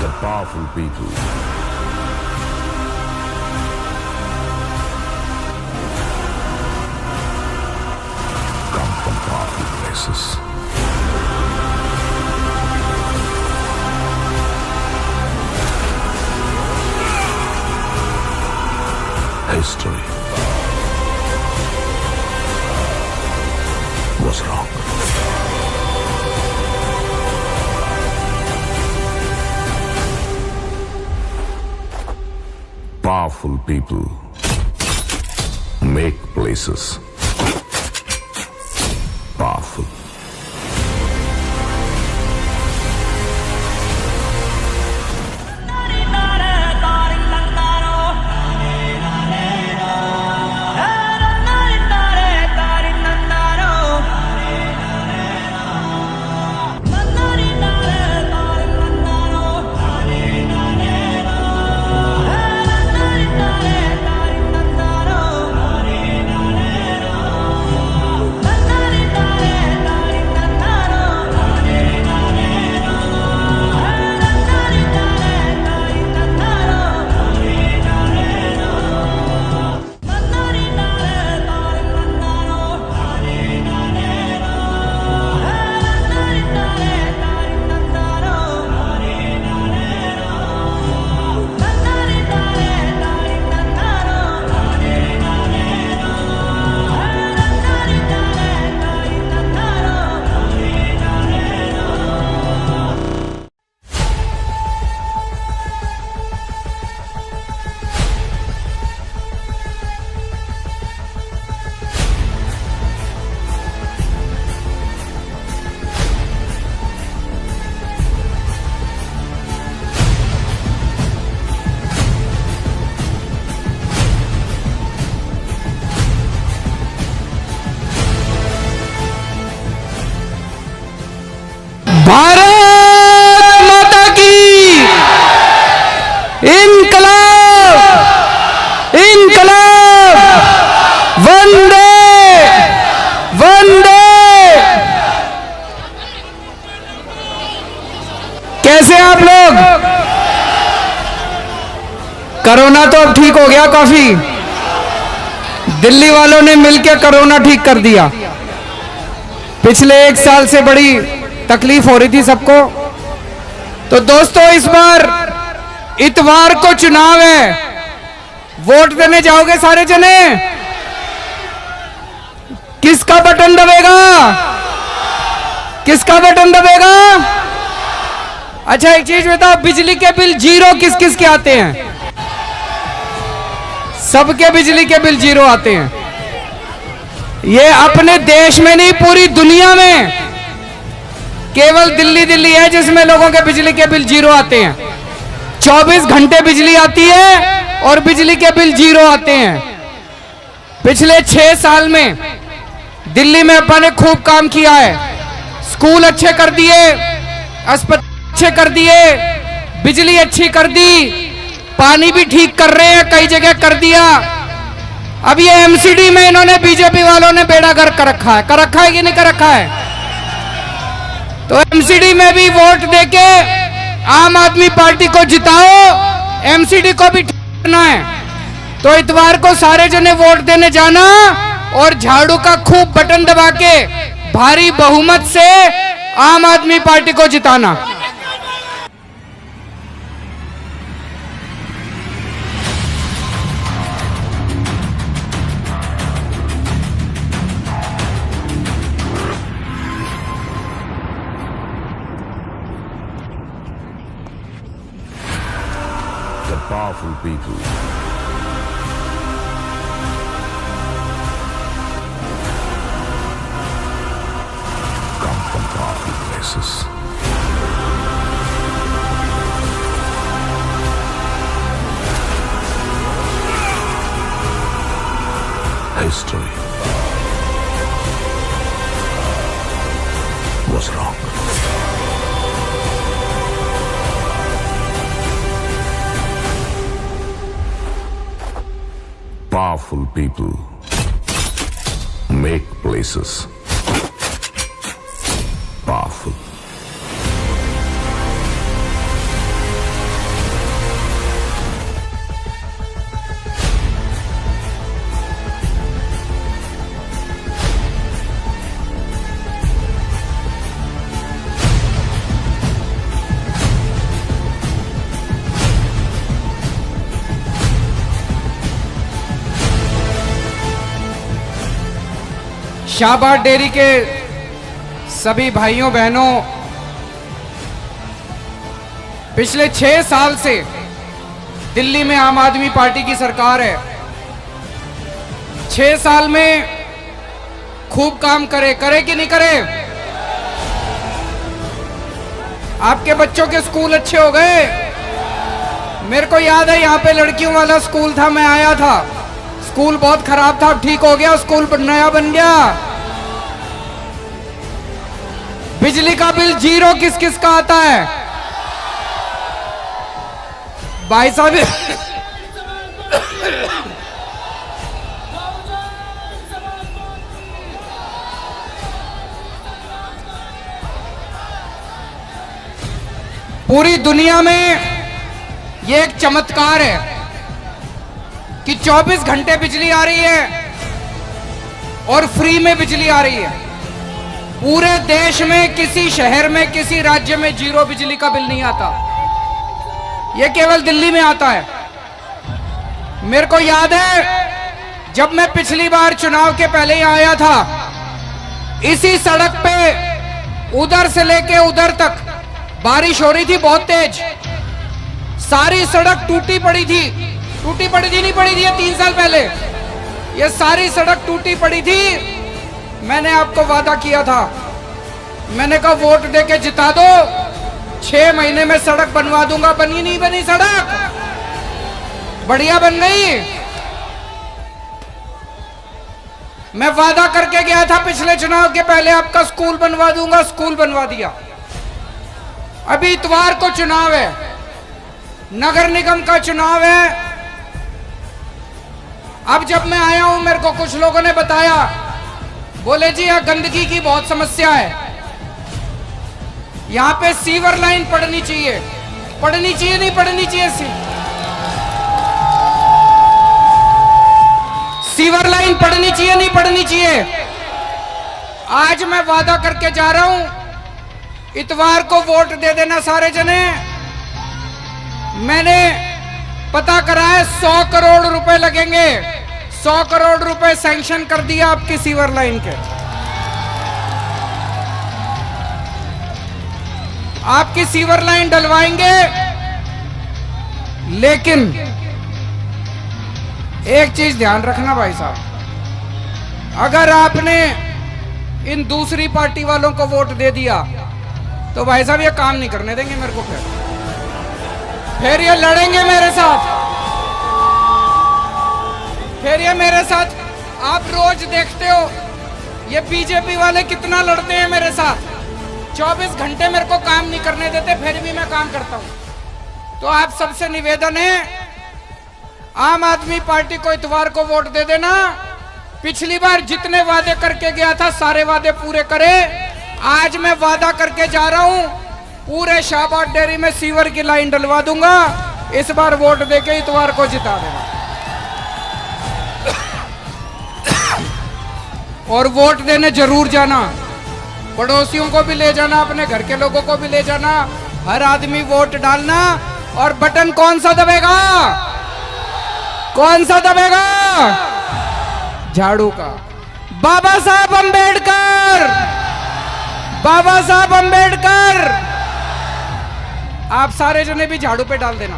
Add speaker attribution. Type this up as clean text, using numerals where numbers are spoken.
Speaker 1: The powerful people come from powerful places. History was wrong. Powerful people make places powerful.
Speaker 2: Bharat माता की इनकलाब इनकलाब वंदे वंदे। कैसे आप लोग? कोरोना तो अब ठीक हो गया काफी। दिल्ली वालों ने मिलकर कोरोना ठीक कर दिया। पिछले 1 साल से बड़ी तकलीफ हो रही थी सबको। तो दोस्तों, इस बार इतवार को चुनाव है, वोट देने जाओगे सारे जने? किसका बटन दबेगा? किसका बटन दबेगा? अच्छा, एक चीज बताओ, बिजली के बिल जीरो किस किस के आते हैं? सबके बिजली के बिल जीरो आते हैं। ये अपने देश में नहीं, पूरी दुनिया में केवल दिल्ली है जिसमें लोगों के बिजली के बिल जीरो आते हैं। 24 घंटे बिजली आती है और बिजली के बिल जीरो आते हैं। पिछले 6 साल में दिल्ली में अपन ने खूब काम किया है। स्कूल अच्छे कर दिए, अस्पताल अच्छे कर दिए, बिजली अच्छी कर दी, पानी भी ठीक कर रहे हैं, कई जगह कर दिया। अब ये एमसीडी में इन्होंने, बीजेपी वालों ने बेड़ा गर्क कर रखा है। कर रखा है कि नहीं कर रखा है? तो एमसीडी में भी वोट देके आम आदमी पार्टी को जिताओ, एमसीडी को भी ठीक करना है। तो इतवार को सारे जने वोट देने जाना और झाड़ू का खूब बटन दबा के भारी बहुमत से आम आदमी पार्टी को जिताना।
Speaker 1: The powerful people come from powerful places. History was wrong. Powerful people make places powerful.
Speaker 2: Shahbad Dairy के सभी भाइयों बहनों, पिछले 6 साल से दिल्ली में आम आदमी पार्टी की सरकार है। 6 साल में खूब काम करे कि नहीं करे? आपके बच्चों के स्कूल अच्छे हो गए। मेरे को याद है यहाँ पे लड़कियों वाला स्कूल था, मैं आया था, स्कूल बहुत खराब था, ठीक हो गया, स्कूल नया बन गया। बिजली का बिल 0 किस किस का आता है? भाई साहब पूरी दुनिया में ये एक चमत्कार है कि 24 घंटे बिजली आ रही है और फ्री में बिजली आ रही है। पूरे देश में किसी शहर में, किसी राज्य में 0 बिजली का बिल नहीं आता, ये केवल दिल्ली में आता है। मेरे को याद है जब मैं पिछली बार चुनाव के पहले ही आया था, इसी सड़क पे उधर से लेके उधर तक बारिश हो रही थी बहुत तेज, सारी सड़क टूटी पड़ी थी नहीं पड़ी थी, ये 3 साल पहले ये सारी सड़क टूटी पड़ी थी। मैंने आपको वादा किया था, मैंने कहा वोट देके जिता दो, 6 महीने में सड़क बनवा दूंगा। बनी नहीं बनी सड़क? बढ़िया बन गई। मैं वादा करके गया था पिछले चुनाव के पहले, आपका स्कूल बनवा दूंगा, स्कूल बनवा दिया। अभी इतवार को चुनाव है, नगर निगम का चुनाव है। अब जब मैं आया हूं, मेरे को कुछ लोगों ने बताया, बोले जी यहां गंदगी की बहुत समस्या है, यहां पे सीवर लाइन पड़नी चाहिए नहीं पड़नी चाहिए? सीवर लाइन पड़नी चाहिए नहीं पड़नी चाहिए? आज मैं वादा करके जा रहा हूं, इतवार को वोट दे देना सारे जने। मैंने पता करा है 100 करोड़ रुपए लगेंगे, 100 करोड़ रुपए सैंक्शन कर दिया आपकी सीवर लाइन के। आपकी सीवर लाइन डलवाएंगे, लेकिन एक चीज ध्यान रखना भाई साहब, अगर आपने इन दूसरी पार्टी वालों को वोट दे दिया तो भाई साहब ये काम नहीं करने देंगे मेरे को, फिर ये लड़ेंगे मेरे साथ, फिर ये मेरे साथ। आप रोज देखते हो ये बीजेपी वाले कितना लड़ते हैं मेरे साथ, 24 घंटे मेरे को काम नहीं करने देते, फिर भी मैं काम करता हूं। तो आप सबसे निवेदन है, आम आदमी पार्टी को इतवार को वोट दे देना। पिछली बार जितने वादे करके गया था सारे वादे पूरे करे। आज मैं वादा करके जा रहा हूं, पूरे शाहबाद डेयरी में सीवर की लाइन डलवा दूंगा। इस बार वोट देके इतवार को जिता देना। और वोट देने जरूर जाना, पड़ोसियों को भी ले जाना, अपने घर के लोगों को भी ले जाना, हर आदमी वोट डालना। और बटन कौन सा दबेगा? कौन सा दबेगा? झाड़ू का। बाबा साहब अंबेडकर, बाबा साहब अंबेडकर। आप सारे जने भी झाड़ू पे डाल देना।